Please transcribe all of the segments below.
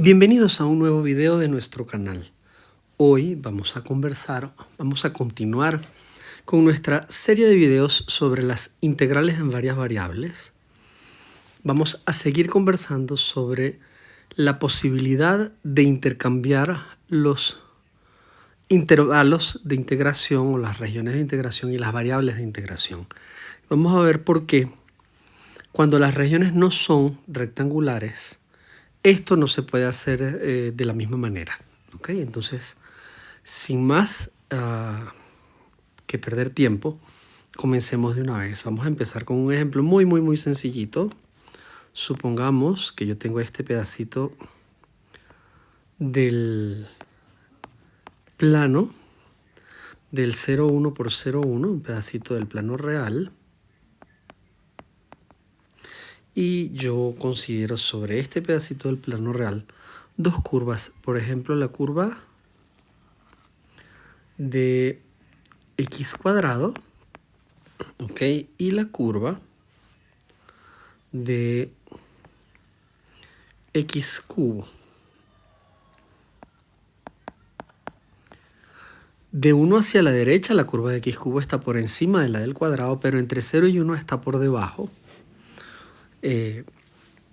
Bienvenidos a un nuevo video de nuestro canal. Hoy vamos a continuar con nuestra serie de videos sobre las integrales en varias variables. Vamos a seguir conversando sobre la posibilidad de intercambiar los intervalos de integración o las regiones de integración y las variables de integración. Vamos a ver por qué cuando las regiones no son rectangulares, esto no se puede hacer de la misma manera. ¿Okay? Entonces, sin más que perder tiempo, comencemos de una vez. Vamos a empezar con un ejemplo muy sencillito. Supongamos que yo tengo este pedacito del plano del 0,1 por 0,1, un pedacito del plano real. Y yo considero sobre este pedacito del plano real dos curvas. Por ejemplo, la curva de x cuadrado, ¿ok? Y la curva de x cubo. De 1 hacia la derecha, la curva de x cubo está por encima de la del cuadrado, pero entre 0 y 1 está por debajo.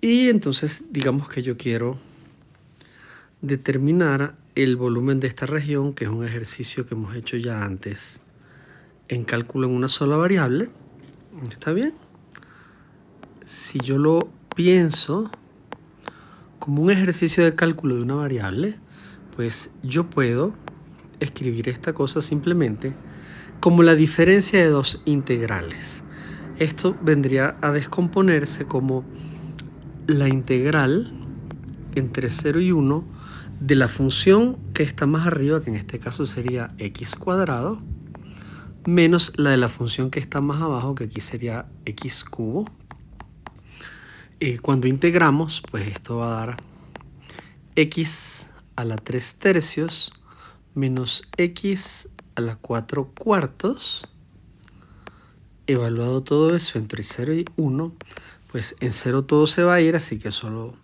Y entonces, digamos que yo quiero determinar el volumen de esta región, que es un ejercicio que hemos hecho ya antes en cálculo en una sola variable. ¿Está bien? Si yo lo pienso como un ejercicio de cálculo de una variable, pues yo puedo escribir esta cosa simplemente como la diferencia de dos integrales. Esto vendría a descomponerse como la integral entre 0 y 1 de la función que está más arriba, que en este caso sería x cuadrado, menos la de la función que está más abajo, que aquí sería x cubo. Cuando integramos, pues esto va a dar x a la 3 tercios menos x a la 4 cuartos. Evaluado todo eso entre 0 y 1, pues en 0 todo se va a ir, así que solo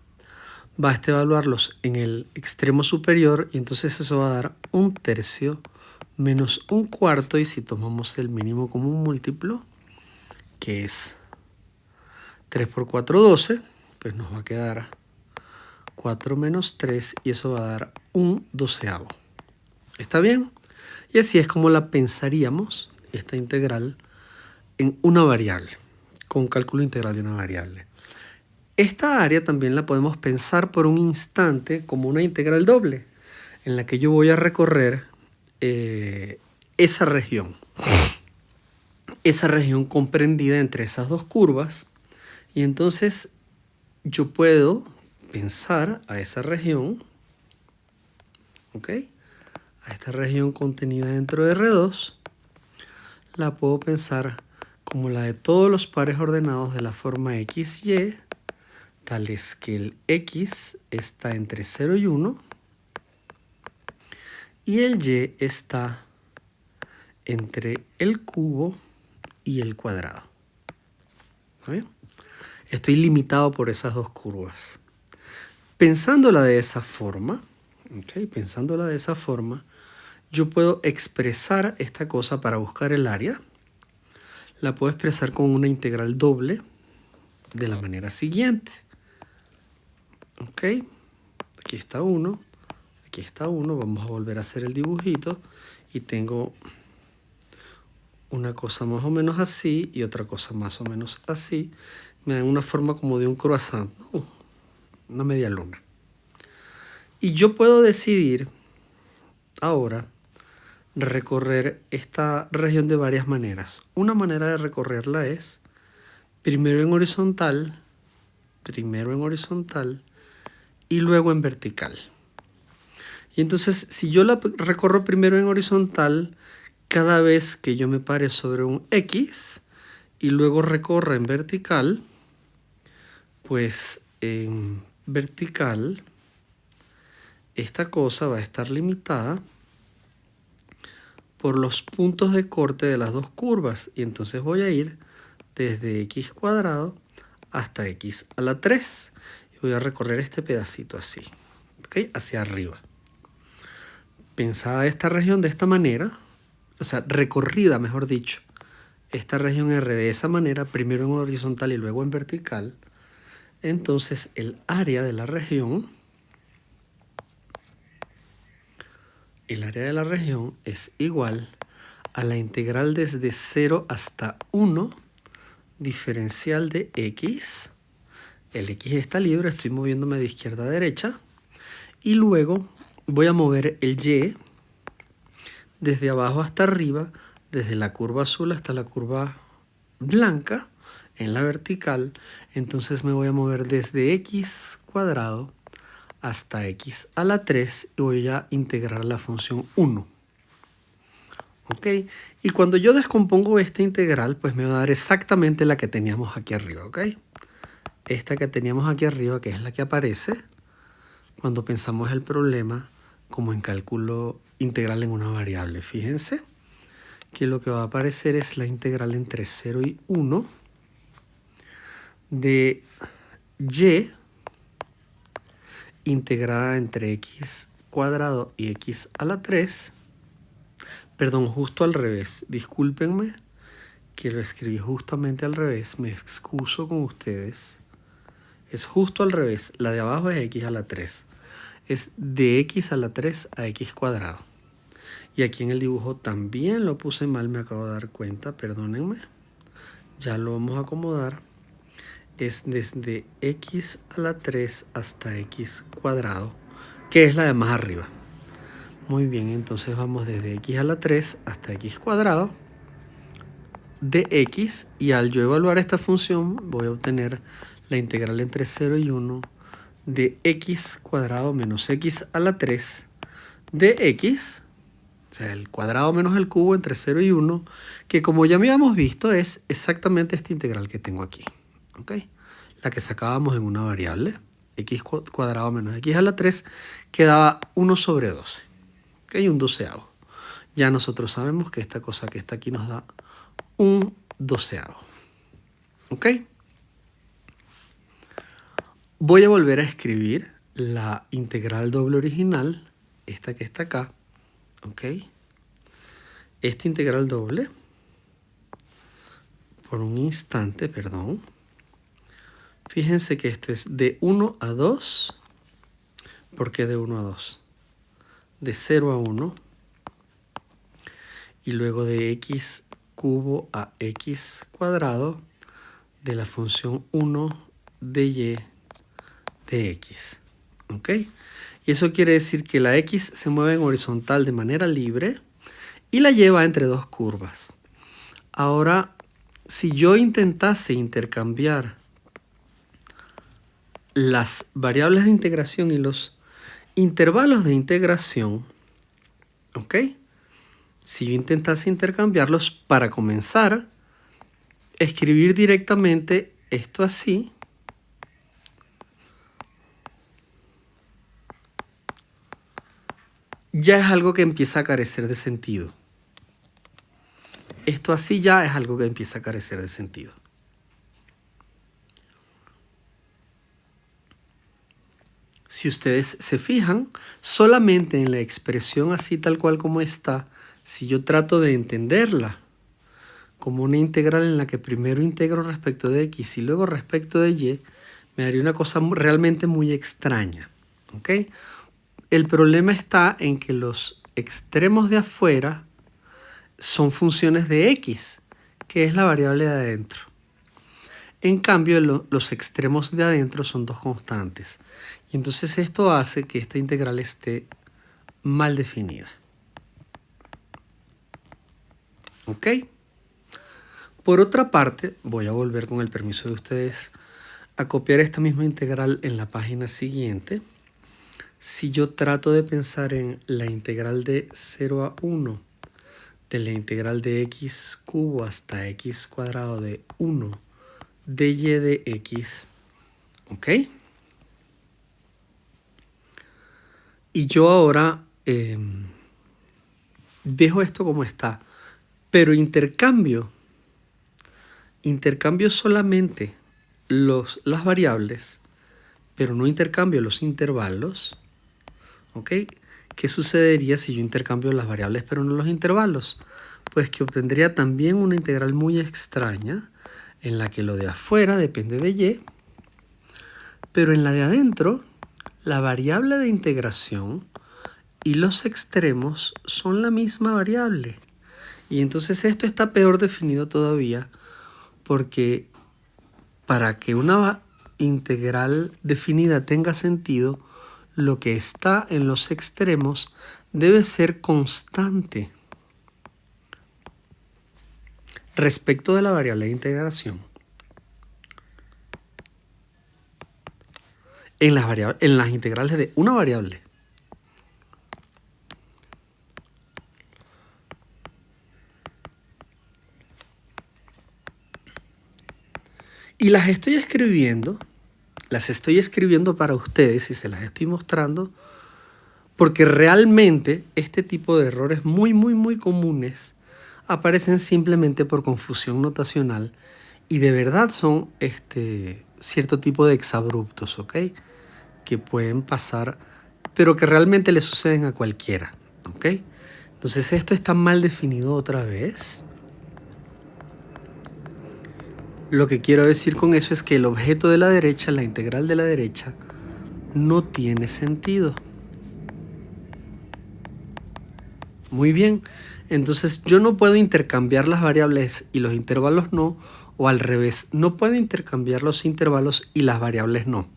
basta evaluarlos en el extremo superior y entonces eso va a dar 1 tercio menos 1 cuarto, y si tomamos el mínimo común múltiplo, que es 3 por 4, 12, pues nos va a quedar 4 menos 3 y eso va a dar 1/12. ¿Está bien? Y así es como la pensaríamos, esta integral, en una variable, con cálculo integral de una variable. Esta área también la podemos pensar por un instante como una integral doble, en la que yo voy a recorrer esa región comprendida entre esas dos curvas, y entonces yo puedo pensar a esa región, ¿ok? A esta región contenida dentro de R2, la puedo pensar como la de todos los pares ordenados de la forma XY, tales que el X está entre 0 y 1 y el Y está entre el cubo y el cuadrado. ¿Bien? Estoy limitado por esas dos curvas. Pensándola de esa forma, ¿okay? Pensándola de esa forma, yo puedo expresar esta cosa para buscar el área. La puedo expresar con una integral doble de la manera siguiente. ¿Ok? Aquí está 1, aquí está 1. Vamos a volver a hacer el dibujito y tengo una cosa más o menos así y otra cosa más o menos así. Me dan una forma como de un croissant, ¿no? Una media luna. Y yo puedo decidir ahora recorrer esta región de varias maneras. Una manera de recorrerla es primero en horizontal y luego en vertical. Y entonces, si yo la recorro primero en horizontal, cada vez que yo me pare sobre un X y luego recorra en vertical, pues en vertical esta cosa va a estar limitada por los puntos de corte de las dos curvas, y entonces voy a ir desde x cuadrado hasta x a la 3 y voy a recorrer este pedacito así. ¿ok? Hacia arriba. Pensada esta región de esta manera, o sea, recorrida, mejor dicho, esta región R de esa manera, primero en horizontal y luego en vertical, entonces el área de la región es igual a la integral desde 0 hasta 1 diferencial de x. El x está libre, estoy moviéndome de izquierda a derecha. Y luego voy a mover el y desde abajo hasta arriba, desde la curva azul hasta la curva blanca en la vertical. Entonces me voy a mover desde x cuadrado hasta x a la 3 y voy a integrar la función 1. ¿Ok? Y cuando yo descompongo esta integral, pues me va a dar exactamente la que teníamos aquí arriba. ¿Ok? Esta que teníamos aquí arriba, que es la que aparece cuando pensamos el problema como en cálculo integral en una variable. Fíjense que lo que va a aparecer es la integral entre 0 y 1 de y integrada entre x cuadrado y x a la 3. Perdón, justo al revés. Discúlpenme que lo escribí justamente al revés. Me excuso con ustedes. Es justo al revés. La de abajo es x a la 3. Es de x a la 3 a x cuadrado. Y aquí en el dibujo también lo puse mal, me acabo de dar cuenta, perdónenme. Ya lo vamos a acomodar. Es desde x a la 3 hasta x cuadrado, que es la de más arriba. Muy bien, entonces vamos desde x a la 3 hasta x cuadrado de x, y al yo evaluar esta función voy a obtener la integral entre 0 y 1 de x cuadrado menos x a la 3 de x, o sea, el cuadrado menos el cubo entre 0 y 1, que como ya habíamos visto es exactamente esta integral que tengo aquí. ¿Ok? La que sacábamos en una variable, x cuadrado menos x a la 3, quedaba 1 sobre 12. ¿Ok? Un doceavo. Ya nosotros sabemos que esta cosa que está aquí nos da un doceavo. ¿Ok? Voy a volver a escribir la integral doble original, esta que está acá. ¿Ok? Esta integral doble, por un instante, perdón. Fíjense que esto es de 1 a 2. ¿Por qué de 1 a 2? De 0 a 1. Y luego de x cubo a x cuadrado de la función 1 de y de x. ¿Ok? Y eso quiere decir que la x se mueve en horizontal de manera libre y la lleva entre dos curvas. Ahora, si yo intentase intercambiar las variables de integración y los intervalos de integración, ¿ok? Si yo intentase intercambiarlos, para comenzar, escribir directamente esto así, ya es algo que empieza a carecer de sentido. Esto así ya es algo que empieza a carecer de sentido. Si ustedes se fijan, solamente en la expresión así tal cual como está, si yo trato de entenderla como una integral en la que primero integro respecto de x y luego respecto de y, me haría una cosa realmente muy extraña. ¿Ok? El problema está en que los extremos de afuera son funciones de x, que es la variable de adentro. En cambio, los extremos de adentro son dos constantes. Y entonces esto hace que esta integral esté mal definida. ¿Ok? Por otra parte, voy a volver con el permiso de ustedes a copiar esta misma integral en la página siguiente. Si yo trato de pensar en la integral de 0 a 1 de la integral de x cubo hasta x cuadrado de 1 de y de x, ¿ok? Y yo ahora dejo esto como está, pero intercambio solamente las variables, pero no intercambio los intervalos. ¿Ok? ¿Qué sucedería si yo intercambio las variables pero no los intervalos? Pues que obtendría también una integral muy extraña en la que lo de afuera depende de y, pero en la de adentro la variable de integración y los extremos son la misma variable. Y entonces esto está peor definido todavía porque para que una integral definida tenga sentido, lo que está en los extremos debe ser constante respecto de la variable de integración. En las integrales de una variable. Y las estoy escribiendo para ustedes y se las estoy mostrando porque realmente este tipo de errores muy comunes aparecen simplemente por confusión notacional y de verdad son cierto tipo de exabruptos, ¿ok? Que pueden pasar, pero que realmente le suceden a cualquiera, ¿ok? Entonces esto está mal definido otra vez. Lo que quiero decir con eso es que el objeto de la derecha, la integral de la derecha, no tiene sentido. Muy bien, entonces yo no puedo intercambiar las variables y los intervalos no, o al revés, no puedo intercambiar los intervalos y las variables no.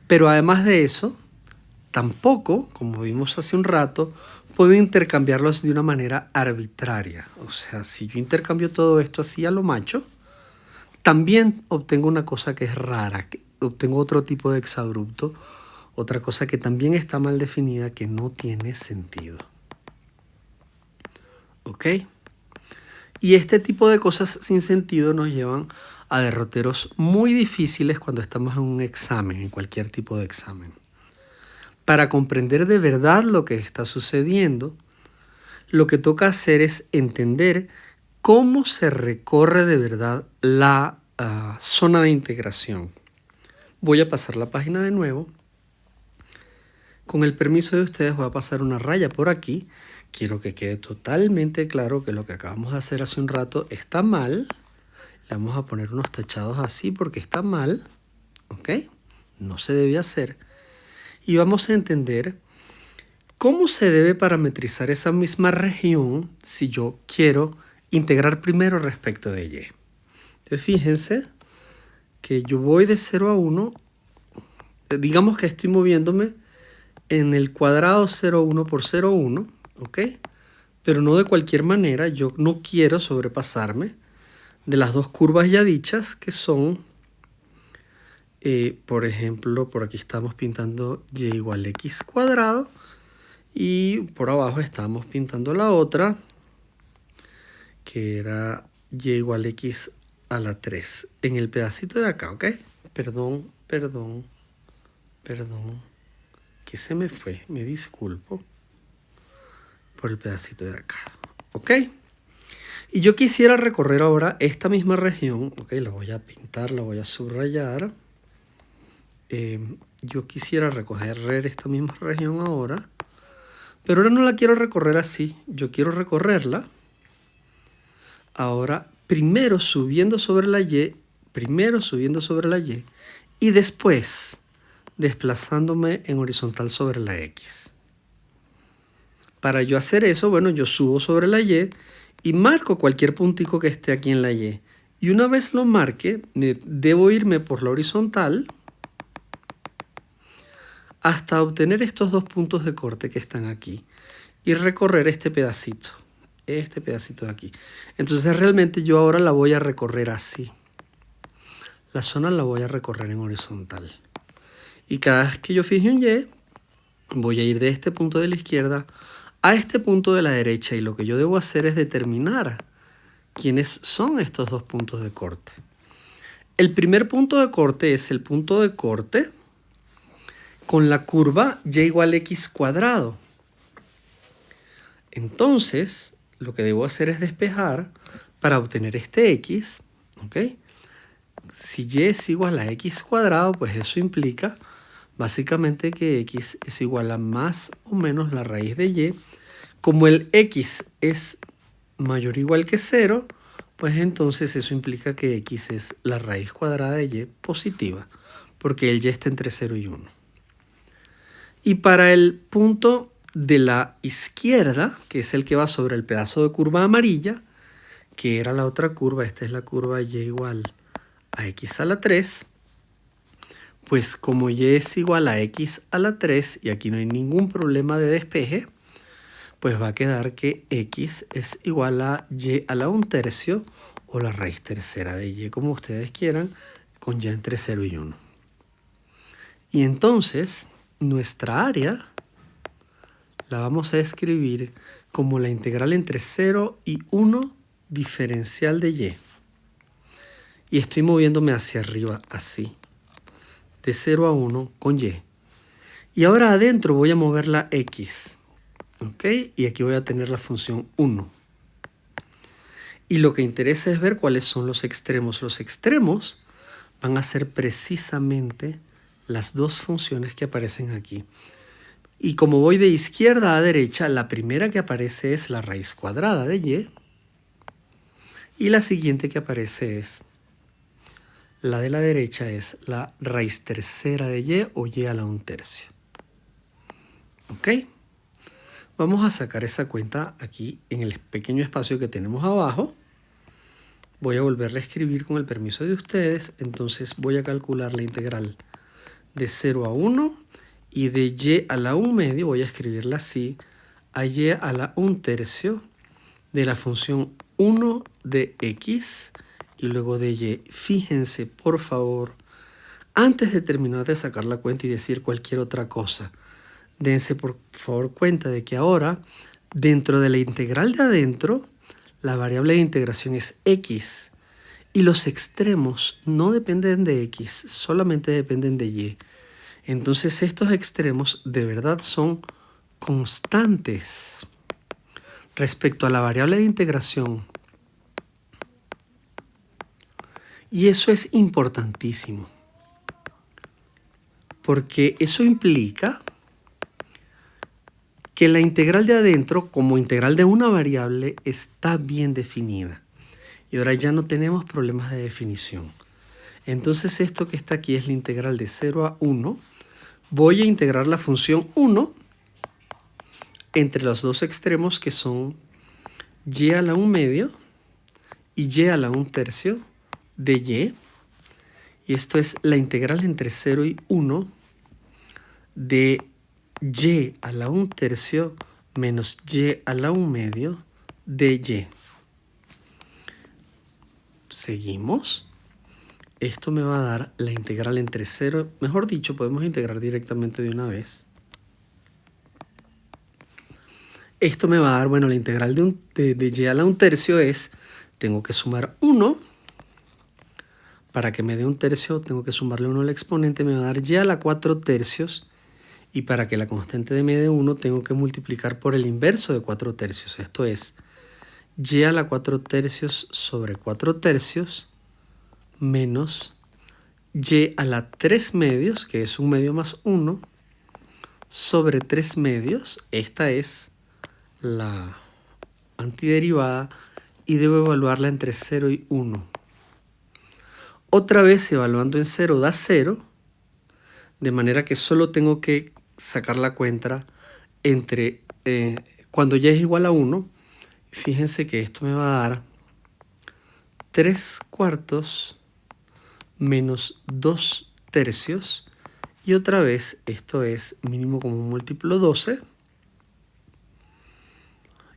Pero además de eso, tampoco, como vimos hace un rato, puedo intercambiarlos de una manera arbitraria. O sea, si yo intercambio todo esto así a lo macho, también obtengo una cosa que es rara, obtengo otro tipo de exabrupto, otra cosa que también está mal definida, que no tiene sentido. ¿Ok? Y este tipo de cosas sin sentido nos llevan a derroteros muy difíciles cuando estamos en un examen, en cualquier tipo de examen. Para comprender de verdad lo que está sucediendo, lo que toca hacer es entender cómo se recorre de verdad la zona de integración. Voy a pasar la página de nuevo. Con el permiso de ustedes voy a pasar una raya por aquí. Quiero que quede totalmente claro que lo que acabamos de hacer hace un rato está mal. Le vamos a poner unos tachados así porque está mal. ¿Ok? No se debe hacer. Y vamos a entender cómo se debe parametrizar esa misma región si yo quiero integrar primero respecto de y. Entonces fíjense que yo voy de 0 a 1. Digamos que estoy moviéndome en el cuadrado 0,1 por 0,1, ¿ok? Pero no de cualquier manera, yo no quiero sobrepasarme de las dos curvas ya dichas, que son, por ejemplo, por aquí estamos pintando y igual a x cuadrado, y por abajo estamos pintando la otra, que era y igual a x a la 3, en el pedacito de acá, ¿ok? Perdón, que se me fue, me disculpo por el pedacito de acá, ¿ok? Y yo quisiera recorrer ahora esta misma región, ¿ok? La voy a pintar, la voy a subrayar. Yo quisiera recorrer esta misma región ahora, pero ahora no la quiero recorrer así, yo quiero recorrerla ahora primero subiendo sobre la y, y después desplazándome en horizontal sobre la x. Para yo hacer eso, bueno, yo subo sobre la y marco cualquier puntico que esté aquí en la y. Y una vez lo marque, debo irme por la horizontal hasta obtener estos dos puntos de corte que están aquí y recorrer este pedacito de aquí. Entonces realmente yo ahora la voy a recorrer así. La zona la voy a recorrer en horizontal. Y cada vez que yo fije un y, voy a ir de este punto de la izquierda a este punto de la derecha. Y lo que yo debo hacer es determinar quiénes son estos dos puntos de corte. El primer punto de corte es el punto de corte con la curva y igual a x cuadrado. Entonces, lo que debo hacer es despejar para obtener este x, ¿ok? Si y es igual a x cuadrado, pues eso implica Básicamente que x es igual a más o menos la raíz de y. Como el x es mayor o igual que 0, pues entonces eso implica que x es la raíz cuadrada de y positiva, porque el y está entre 0 y 1. Y para el punto de la izquierda, que es el que va sobre el pedazo de curva amarilla, que era la otra curva, esta es la curva y igual a x a la 3, pues como y es igual a x a la 3, y aquí no hay ningún problema de despeje, pues va a quedar que x es igual a y a la 1/3 o la raíz tercera de y, como ustedes quieran, con y entre 0 y 1. Y entonces nuestra área la vamos a escribir como la integral entre 0 y 1 diferencial de y. Y estoy moviéndome hacia arriba así, de 0 a 1 con y. Y ahora adentro voy a mover la x. ¿Ok? Y aquí voy a tener la función 1. Y lo que interesa es ver cuáles son los extremos. Los extremos van a ser precisamente las dos funciones que aparecen aquí. Y como voy de izquierda a derecha, la primera que aparece es la raíz cuadrada de y. Y la siguiente que aparece es, la de la derecha es la raíz tercera de y o y a la 1/3. ¿Ok? Vamos a sacar esa cuenta aquí en el pequeño espacio que tenemos abajo. Voy a volverla a escribir con el permiso de ustedes. Entonces voy a calcular la integral de 0 a 1 y de y a la 1/2, voy a escribirla así, a y a la 1/3 de la función 1 de x y luego de y. Fíjense, por favor, antes de terminar de sacar la cuenta y decir cualquier otra cosa, dense por favor cuenta de que ahora, dentro de la integral de adentro, la variable de integración es x. Y los extremos no dependen de x, solamente dependen de y. Entonces estos extremos de verdad son constantes. Respecto a la variable de integración. Y eso es importantísimo. Porque eso implica que la integral de adentro, como integral de una variable, está bien definida. Y ahora ya no tenemos problemas de definición. Entonces esto que está aquí es la integral de 0 a 1. Voy a integrar la función 1 entre los dos extremos que son y a la 1/2 y y a la 1/3 de y. Y esto es la integral entre 0 y 1 de y a la 1/3 menos y a la 1/2 de y. Seguimos. Esto me va a dar la integral entre 0, mejor dicho, podemos integrar directamente de una vez. Esto me va a dar, bueno, la integral de y a la 1/3 es, tengo que sumar 1. Para que me dé 1/3, tengo que sumarle 1 al exponente, me va a dar y a la 4/3. Y para que la constante de me dé 1, tengo que multiplicar por el inverso de 4/3. Esto es y a la 4/3 sobre 4/3 menos y a la 3/2, que es 1/2 más 1, sobre 3/2. Esta es la antiderivada y debo evaluarla entre 0 y 1. Otra vez evaluando en 0 da 0, de manera que solo tengo que sacar la cuenta entre cuando y es igual a 1. Fíjense que esto me va a dar 3/4 menos 2/3. Y otra vez esto es mínimo común múltiplo 12.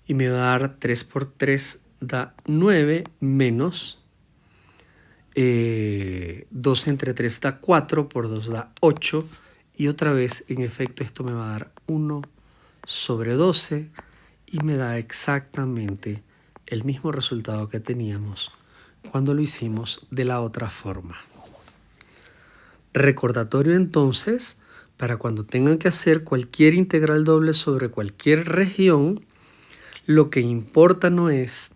Y me va a dar 3 por 3 da 9 menos 12 entre 3 da 4, por 2 da 8. Y otra vez, en efecto, esto me va a dar 1 sobre 12 y me da exactamente el mismo resultado que teníamos cuando lo hicimos de la otra forma. Recordatorio entonces, para cuando tengan que hacer cualquier integral doble sobre cualquier región, lo que importa no es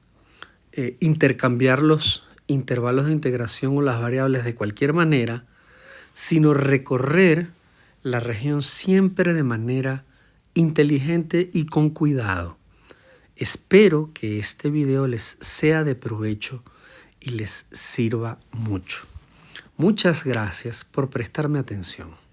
intercambiar los intervalos de integración o las variables de cualquier manera, sino recorrer la región siempre de manera inteligente y con cuidado. Espero que este video les sea de provecho y les sirva mucho. Muchas gracias por prestarme atención.